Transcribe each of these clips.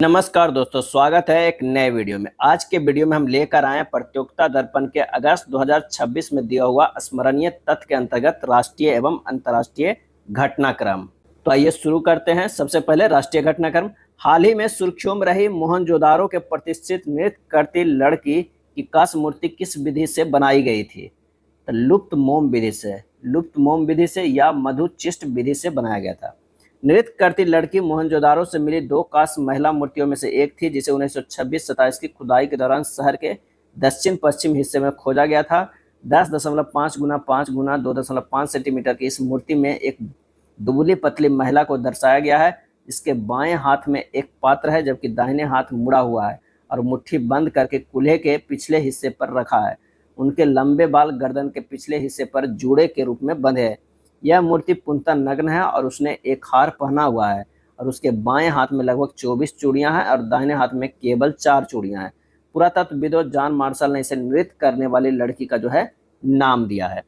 नमस्कार दोस्तों, स्वागत है एक नए वीडियो में। आज के वीडियो में हम लेकर आए हैं प्रतियोगिता दर्पण के अगस्त 2026 में दिया हुआ स्मरणीय तथ्य के अंतर्गत राष्ट्रीय एवं अंतर्राष्ट्रीय घटनाक्रम। तो आइए शुरू करते हैं। सबसे पहले राष्ट्रीय घटनाक्रम। हाल ही में सुर्खियों में रही मोहनजोदारो के प्रतिष्ठित नृत्य करती लड़की की कांस्य मूर्ति किस विधि से बनाई गई थी? तो लुप्त मोम विधि से या मधुचिष्ट विधि से बनाया गया था। नृत्य करती लड़की मोहनजोदारो से मिली दो कांस्य महिला मूर्तियों में से एक थी, जिसे 1926-27 की खुदाई के दौरान शहर के दक्षिण पश्चिम हिस्से में खोजा गया था। 10.5 गुना 5 गुना 2.5 सेंटीमीटर की इस मूर्ति में एक दुबली पतली महिला को दर्शाया गया है, जिसके बाएं हाथ में एक पात्र है जबकि दाहिने हाथ मुड़ा हुआ है और मुट्ठी बंद करके कूल्हे के पिछले हिस्से पर रखा है। उनके लंबे बाल गर्दन के पिछले हिस्से पर जूड़े के रूप में बंधे हैं। यह मूर्ति पूर्णतः नग्न है और उसने एक हार पहना हुआ है और उसके बाएं हाथ में लगभग 24 चूड़ियां हैं और दाहिने हाथ में केवल 4 चूड़ियां हैं। पुरातत्वविदों जॉन मार्शल ने इसे नृत्य करने वाली लड़की का नाम दिया है।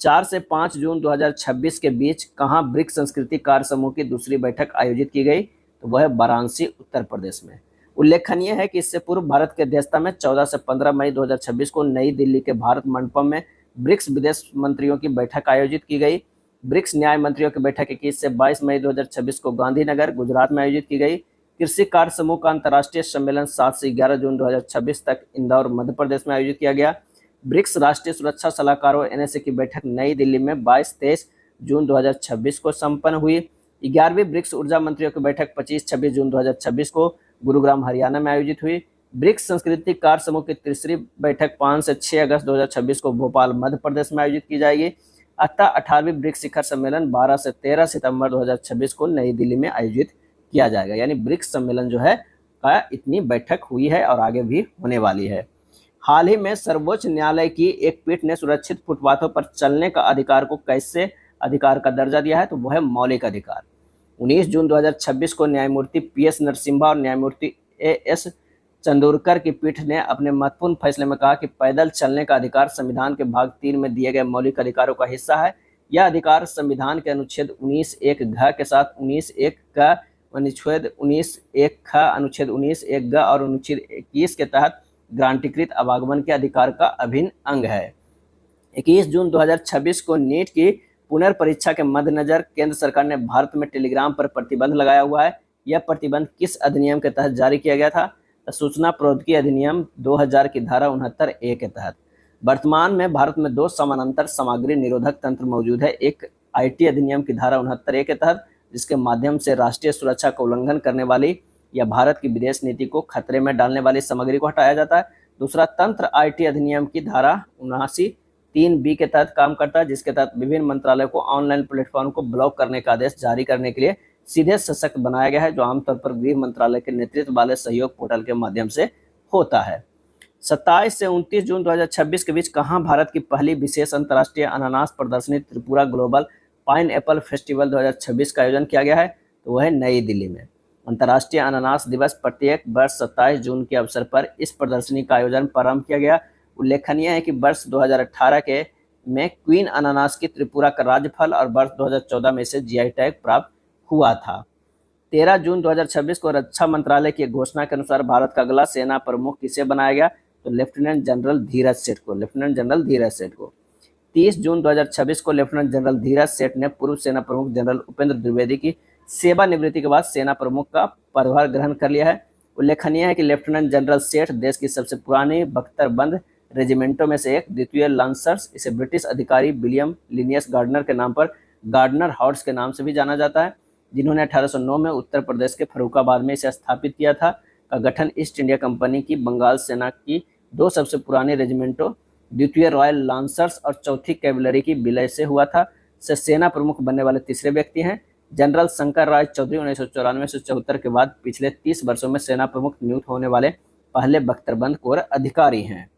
4 से 5 जून 2026 के बीच कहां ब्रिक्स संस्कृति कार्य समूह की दूसरी बैठक आयोजित की गई? तो वह वाराणसी, उत्तर प्रदेश में। उल्लेखनीय है कि इससे पूर्व भारत की अध्यक्षता में 14 से 15 मई 2026 को नई दिल्ली के भारत मंडपम में ब्रिक्स विदेश मंत्रियों की बैठक आयोजित की गई। ब्रिक्स न्याय मंत्रियों की बैठक 21 से 22 मई 2026 को गांधीनगर, गुजरात में आयोजित की गई। कृषि कार्य समूह का अंतर्राष्ट्रीय सम्मेलन 7 से 11 जून 2026 तक इंदौर, मध्य प्रदेश में आयोजित किया गया। ब्रिक्स राष्ट्रीय सुरक्षा सलाहकारों एनएसए की बैठक नई दिल्ली में 22-23 जून 2026 को संपन्न हुई। 11वीं ब्रिक्स ऊर्जा मंत्रियों की बैठक 25-26 जून 2026 को गुरुग्राम, हरियाणा में आयोजित हुई। ब्रिक्स संस्कृति कार्य समूह की तीसरी बैठक 5 से 6 अगस्त 2026 को भोपाल, मध्य प्रदेश में आयोजित की जाएगी। अतः 18वीं ब्रिक्स शिखर सम्मेलन 12 से 13 सितंबर 2026 को नई दिल्ली में आयोजित किया जाएगा। यानी ब्रिक्स सम्मेलन का इतनी बैठक हुई है और आगे भी होने वाली है। हाल ही में सर्वोच्च न्यायालय की एक पीठ ने सुरक्षित फुटपाथों पर चलने का अधिकार को कैसे अधिकार का दर्जा दिया है? तो वह है मौलिक अधिकार। 19 जून 2026 को न्यायमूर्ति पीएस नरसिम्हा और न्यायमूर्ति एएस चंदोरकर की पीठ ने अपने महत्वपूर्ण फैसले में कहा कि पैदल चलने का अधिकार संविधान के भाग 3 में दिए गए मौलिक अधिकारों का हिस्सा है। यह अधिकार संविधान के अनुच्छेद 19(1) घ के साथ 19(1) क, अनुच्छेद 19(1) ख, अनुच्छेद 19(1) ग और अनुच्छेद 21 के तहत ग्रांटीकृत आवागमन के अधिकार का अभिन्न अंग है। 21 जून 2026 को नीट की पुनर्परीक्षा के मद्देनजर केंद्र सरकार ने भारत में टेलीग्राम पर प्रतिबंध लगाया हुआ है। यह प्रतिबंध किस अधिनियम के तहत जारी किया गया था? सूचना प्रौद्योगिकी अधिनियम 2000 की धारा 69(a) के तहत। वर्तमान में भारत में 2 समानांतर सामग्री निरोधक तंत्र मौजूद है। एक आईटी अधिनियम की धारा 69(a) के तहत, जिसके माध्यम से राष्ट्रीय सुरक्षा का उल्लंघन करने वाली या भारत की विदेश नीति को खतरे में डालने वाली सामग्री को हटाया जाता है। दूसरा तंत्र आईटी अधिनियम की धारा 79(3)(b) के तहत काम करता है, जिसके तहत विभिन्न मंत्रालयों को ऑनलाइन प्लेटफॉर्म को ब्लॉक करने का आदेश जारी करने के लिए सीधे सशक्त बनाया गया है, जो आमतौर पर गृह मंत्रालय के नेतृत्व वाले सहयोग पोर्टल के माध्यम से होता है। 27 से 29 जून 2026 के बीच कहां भारत की पहली विशेष अंतर्राष्ट्रीय अनानास प्रदर्शनी Tripura global pine Apple festival 2026 का आयोजन किया गया है? तो वह है नई दिल्ली में। अंतर्राष्ट्रीय अनानास दिवस प्रत्येक वर्ष 27 जून के अवसर पर इस प्रदर्शनी का आयोजन प्रारंभ किया गया। उल्लेखनीय है कि वर्ष 2018 में क्वीन अनानास की त्रिपुरा का राज्य फल और वर्ष 2014 में इसे जीआई टैग प्राप्त हुआ था। 13 जून 2026 को रक्षा मंत्रालय की घोषणा के अनुसार भारत का अगला सेना प्रमुख किसे बनाया गया? तो लेफ्टिनेंट जनरल धीरज सेठ को। 30 जून 2026 को लेफ्टिनेंट जनरल धीरज सेठ ने पूर्व सेना प्रमुख जनरल उपेंद्र द्विवेदी की सेवानिवृत्ति के बाद सेना प्रमुख का पदभार ग्रहण कर लिया है। उल्लेखनीय है कि लेफ्टिनेंट जनरल सेठ देश की सबसे पुरानी बख्तरबंद रेजिमेंटों में से एक, द्वितीय लांसर्स, इसे ब्रिटिश अधिकारी विलियम लिनियस गार्डनर के नाम पर गार्डनर हाउस के नाम से भी जाना जाता है, जिन्होंने 1809 में उत्तर प्रदेश के फर्रुखाबाद में इसे स्थापित किया था। का गठन ईस्ट इंडिया कंपनी की बंगाल सेना की 2 सबसे पुरानी रेजिमेंटों, द्वितीय रॉयल लांसर्स और चौथी कैवलरी की विलय से हुआ था। से सेना प्रमुख बनने वाले तीसरे व्यक्ति हैं। जनरल शंकर राज चौधरी 1994 से 74 के बाद पिछले 30 वर्षों में सेना प्रमुख नियुक्त होने वाले पहले बख्तरबंद कोर अधिकारी हैं।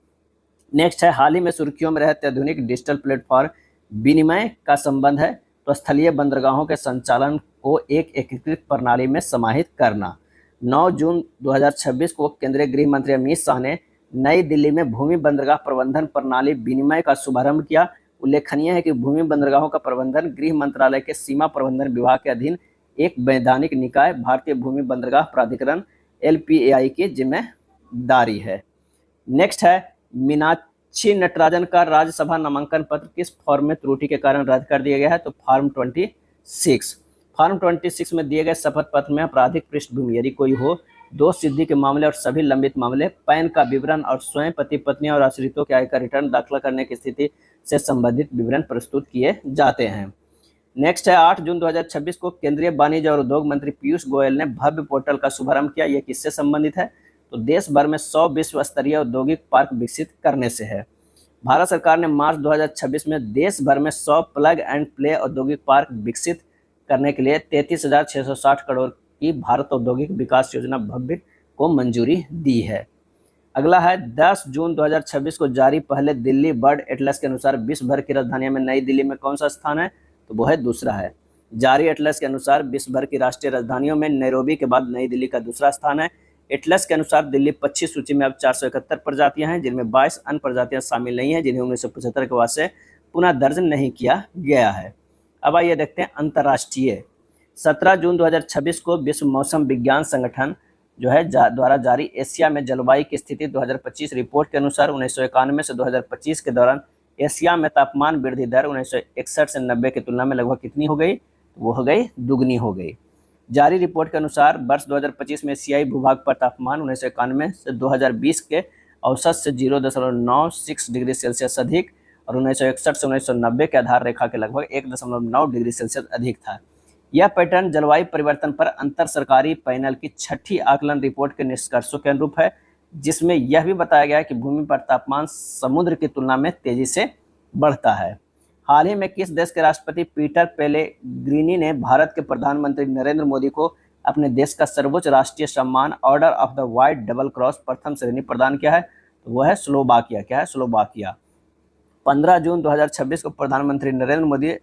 नेक्स्ट है, हाल ही में सुर्खियों में रहे अत्याधुनिक डिजिटल प्लेटफॉर्म विनिमय का संबंध है। तो स्थलीय बंदरगाहों के संचालन को एक एकीकृत प्रणाली में समाहित करना। 9 जून 2026 को केंद्रीय गृह मंत्री अमित शाह ने नई दिल्ली में भूमि बंदरगाह प्रबंधन प्रणाली विनिमय का शुभारंभ किया। उल्लेखनीय है कि भूमि बंदरगाहों का प्रबंधन गृह मंत्रालय के सीमा प्रबंधन विभाग के अधीन एक वैधानिक निकाय भारतीय भूमि बंदरगाह प्राधिकरण LPAI की जिम्मेदारी है। नेक्स्ट है, मीनाक्षी नटराजन का राज्यसभा नामांकन पत्र किस फॉर्म में त्रुटि के कारण रद्द कर दिया गया है? तो फॉर्म 26। फॉर्म 26 में दिए गए शपथ पत्र में आपराधिक पृष्ठभूमि यदि कोई हो, दोष सिद्धि के मामले और सभी लंबित मामले, पैन का विवरण और स्वयं पति पत्नी और आश्रितों के आयकर रिटर्न दाखिल करने की स्थिति से संबंधित विवरण प्रस्तुत किए जाते हैं। नेक्स्ट है, 8 जून 2026 को केंद्रीय वाणिज्य और उद्योग मंत्री पीयूष गोयल ने भव्य पोर्टल का शुभारंभ किया। यह किससे संबंधित है? तो देश भर में 100 विश्व स्तरीय औद्योगिक पार्क विकसित करने से है। भारत सरकार ने मार्च 2026 में देश भर में 100 प्लग एंड प्ले औद्योगिक पार्क विकसित करने के लिए 33,660 करोड़ की भारत औद्योगिक विकास योजना भव्य को मंजूरी दी है। अगला है, 10 जून 2026 को जारी पहले दिल्ली बर्ड एटलस के अनुसार विश्व भर की राजधानियों में नई दिल्ली में कौन सा स्थान है? तो वो है दूसरा है। जारी एटलस के अनुसार विश्व भर की राष्ट्रीय राजधानियों में नैरोबी के बाद नई दिल्ली का दूसरा स्थान है। एटलस के अनुसार दिल्ली पक्षी सूची में अब 471 प्रजातियां हैं, जिनमें 22 अन्य प्रजातियां शामिल नहीं हैं, जिन्हें 1975 के बाद से पुनः दर्ज नहीं किया गया है। अब आइए देखते हैं अंतर्राष्ट्रीय। 17 जून 2026 को विश्व मौसम विज्ञान संगठन जो है द्वारा जारी एशिया में जलवायु की स्थिति 2025 रिपोर्ट के अनुसार 1991 से 2025 के दौरान एशिया में तापमान वृद्धि दर 1961 से 90 की तुलना में लगभग कितनी हो गई? वो हो गई दुगनी हो गई। जारी रिपोर्ट के अनुसार वर्ष 2025 में एशियाई भूभाग पर तापमान 1991 से 2020 के औसत से 0.96 डिग्री सेल्सियस अधिक और 1961 से 1990 के आधार रेखा के लगभग 1.9 डिग्री सेल्सियस अधिक था। यह पैटर्न जलवायु परिवर्तन पर अंतर सरकारी पैनल की 6ठी आकलन रिपोर्ट के निष्कर्षों के अनुरूप है, जिसमें यह भी बताया गया है कि भूमि पर तापमान समुद्र की तुलना में तेजी से बढ़ता है। हाल ही में किस देश के राष्ट्रपति पीटर पेलेग्रिनी ने भारत के प्रधानमंत्री नरेंद्र मोदी को अपने देश का सर्वोच्च राष्ट्रीय सम्मान order of the white double cross प्रथम श्रेणी प्रदान किया है? तो वह है स्लोवाकिया। क्या है? स्लोवाकिया। 15 जून 2026 को प्रधानमंत्री नरेंद्र मोदी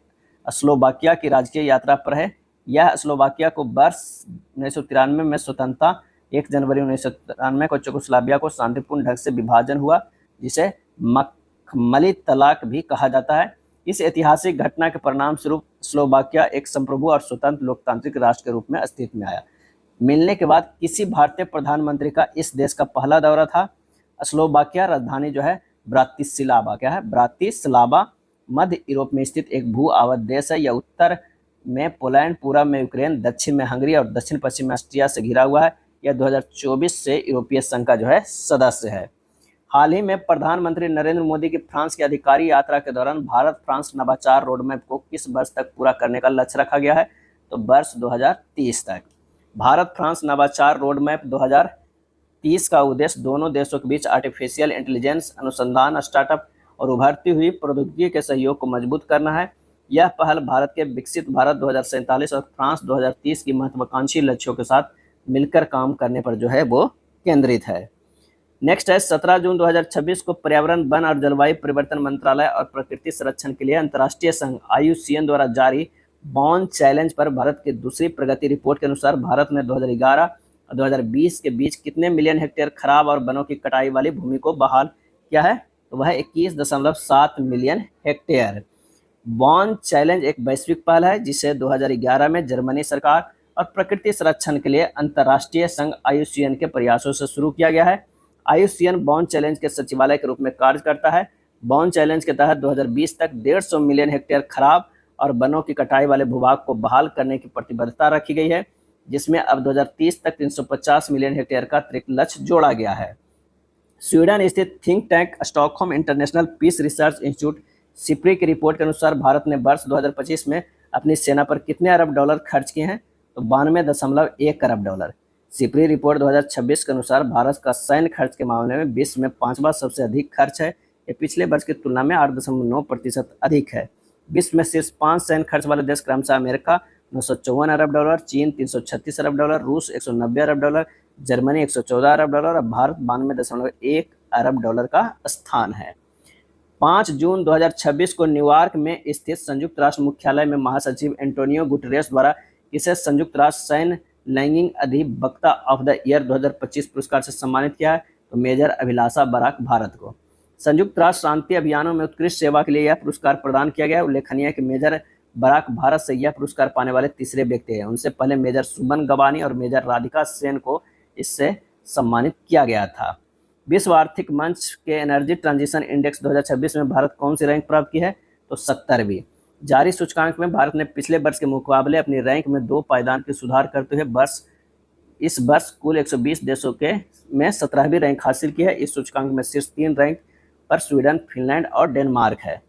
स्लोवाकिया की राजकीय यात्रा पर है। यह स्लोवाकिया को वर्ष 1993 में स्वतंत्रता, 1 जनवरी 1993 को चेकोस्लोवाकिया को शांतिपूर्ण ढंग से विभाजन हुआ, जिसे मखमली तलाक भी कहा जाता है। इस ऐतिहासिक घटना के परिणाम स्वरूप स्लोवाकिया एक संप्रभु और स्वतंत्र लोकतांत्रिक राष्ट्र के रूप में अस्तित्व में आया। मिलने के बाद किसी भारतीय प्रधानमंत्री का इस देश का पहला दौरा था। स्लोवाकिया राजधानी जो है ब्रातिस्लावा। क्या है? ब्रातिस्लावा मध्य यूरोप में स्थित एक भू आवत देश है। यह उत्तर में पोलैंड, पूर्व में यूक्रेन, दक्षिण में हंगरी और दक्षिण पश्चिम में ऑस्ट्रिया से घिरा हुआ है। यह 2024 से यूरोपीय संघ का जो है सदस्य है। हाल ही में प्रधानमंत्री नरेंद्र मोदी की फ्रांस की अधिकारी यात्रा के दौरान भारत फ्रांस नवाचार रोडमैप को किस वर्ष तक पूरा करने का लक्ष्य रखा गया है? तो वर्ष 2030 तक। भारत फ्रांस नवाचार रोडमैप 2030 का उद्देश्य दोनों देशों के बीच आर्टिफिशियल इंटेलिजेंस अनुसंधान, स्टार्टअप और उभरती हुई प्रौद्योगिकी के सहयोग को मजबूत करना है। यह पहल भारत के विकसित भारत 2047 और फ्रांस 2030 की महत्वाकांक्षी लक्ष्यों के साथ मिलकर काम करने पर जो है वो केंद्रित है। नेक्स्ट है, 17 जून 2026 को पर्यावरण, वन और जलवायु परिवर्तन मंत्रालय और प्रकृति संरक्षण के लिए अंतर्राष्ट्रीय संघ IUCN द्वारा जारी बॉन चैलेंज पर भारत की दूसरी प्रगति रिपोर्ट के अनुसार भारत ने 2011 और 2020 के बीच कितने मिलियन हेक्टेयर खराब और वनों की कटाई वाली भूमि को बहाल किया है? तो वह 21.7 मिलियन हेक्टेयर। बॉन चैलेंज एक वैश्विक पहल है जिसे 2011 में जर्मनी सरकार और प्रकृति संरक्षण के लिए अंतर्राष्ट्रीय संघ IUCN के प्रयासों से शुरू किया गया है। IUCN बॉन चैलेंज के सचिवालय के रूप में कार्य करता है। बॉन चैलेंज के तहत 2020 तक 150 मिलियन हेक्टेयर खराब और वनों की कटाई वाले भूभाग को बहाल करने की प्रतिबद्धता रखी गई है, जिसमें अब 2030 तक 350 मिलियन हेक्टेयर का अतिरिक्त लक्ष्य जोड़ा गया है। स्वीडन स्थित think tank Stockholm International Peace Research Institute SIPRI की रिपोर्ट के अनुसार भारत ने वर्ष 2025 में अपनी सेना पर कितने अरब डॉलर खर्च किए हैं? तो 92.1 अरब डॉलर। सिप्री रिपोर्ट 2026 के अनुसार भारत का सैन्य खर्च के मामले में विश्व में 5वां सबसे अधिक खर्च है। ये पिछले वर्ष की तुलना में 8.9% अधिक है। विश्व में शीर्ष 5 सैन्य खर्च वाले देश क्रमशः अमेरिका 954 अरब डॉलर, चीन 336 अरब डॉलर, रूस 190 अरब डॉलर, जर्मनी 114 अरब डॉलर और भारत 92.1 अरब डॉलर का स्थान है। 5 जून 2026 को न्यूयॉर्क में स्थित संयुक्त राष्ट्र मुख्यालय में महासचिव एंटोनियो गुटेरेस द्वारा इसे संयुक्त राष्ट्र सैन्य लैंगिंग अधिवक्ता ऑफ द ईयर 2025 पुरस्कार से सम्मानित किया है। तो मेजर अभिलाषा बराक भारत को संयुक्त राष्ट्र शांति अभियानों में उत्कृष्ट सेवा के लिए यह पुरस्कार प्रदान किया गया है। उल्लेखनीय है कि मेजर बराक भारत से यह पुरस्कार पाने वाले तीसरे व्यक्ति हैं। उनसे पहले मेजर सुमन गवानी और मेजर राधिका सेन को इससे सम्मानित किया गया था। विश्व आर्थिक मंच के एनर्जी ट्रांजिशन इंडेक्स 2026 में भारत कौन सी रैंक प्राप्त की है? तो 70वीं। जारी सूचकांक में भारत ने पिछले वर्ष के मुकाबले अपनी रैंक में 2 पायदान की सुधार करते हुए इस वर्ष कुल 120 देशों के में 17वीं रैंक हासिल की है। इस सूचकांक में शीर्ष 3 रैंक पर स्वीडन, फिनलैंड और डेनमार्क है।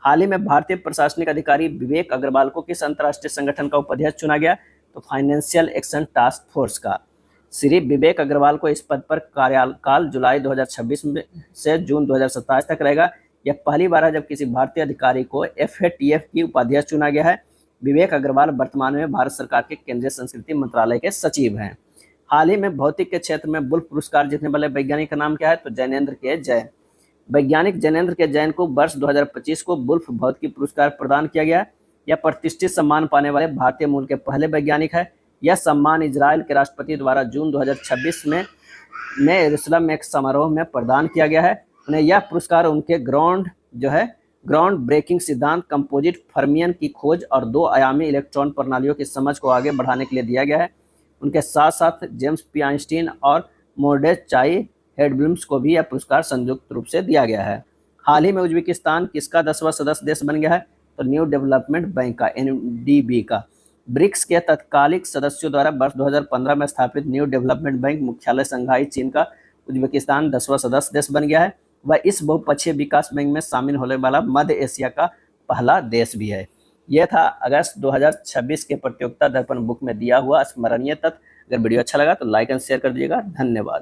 हाल ही में भारतीय प्रशासनिक अधिकारी विवेक अग्रवाल को किस अंतर्राष्ट्रीय संगठन का उपाध्यक्ष चुना गया? तो फाइनेंशियल एक्शन टास्क फोर्स का। श्री विवेक अग्रवाल को इस पद पर कार्यकाल जुलाई 2026 से जून 2027 तक रहेगा। यह पहली बार है जब किसी भारतीय अधिकारी को FATF की उपाध्यक्ष चुना गया है। विवेक अग्रवाल वर्तमान में भारत सरकार के केंद्रीय संस्कृति मंत्रालय के सचिव हैं। हाल ही में भौतिक के क्षेत्र में बुल्फ पुरस्कार जीतने वाले वैज्ञानिक का नाम क्या है? तो जैनेंद्र के जैन। वैज्ञानिक जैनेंद्र के जैन को वर्ष 2025 को बुल्फ भौतिकी पुरस्कार प्रदान किया गया। यह प्रतिष्ठित सम्मान पाने वाले भारतीय मूल के पहले वैज्ञानिक है। यह सम्मान इजराइल के राष्ट्रपति द्वारा जून 2026 में यरूशलेम में एक समारोह में प्रदान किया गया है। उन्हें यह पुरस्कार उनके ग्राउंड ब्रेकिंग सिद्धांत कंपोजिट फर्मियन की खोज और 2 आयामी इलेक्ट्रॉन प्रणालियों की समझ को आगे बढ़ाने के लिए दिया गया है। उनके साथ साथ जेम्स पी आइंस्टीन और मोर्डेचाई हेडब्लम्स को भी यह पुरस्कार संयुक्त रूप से दिया गया है। हाल ही में उज्बेकिस्तान किसका 10वां सदस्य देश बन गया है? तो न्यू डेवलपमेंट बैंक का, NDB का। ब्रिक्स के तत्कालिक सदस्यों द्वारा वर्ष 2015 में स्थापित न्यू डेवलपमेंट बैंक मुख्यालय शंघाई चीन का उज्बेकिस्तान 10वां सदस्य देश बन गया है। वह इस बहुपक्षीय विकास बैंक में शामिल होने वाला मध्य एशिया का पहला देश भी है। यह था अगस्त 2026 के प्रतियोगिता दर्पण बुक में दिया हुआ स्मरणीय तथ्य। अगर वीडियो अच्छा लगा तो लाइक एंड शेयर कर दीजिएगा। धन्यवाद।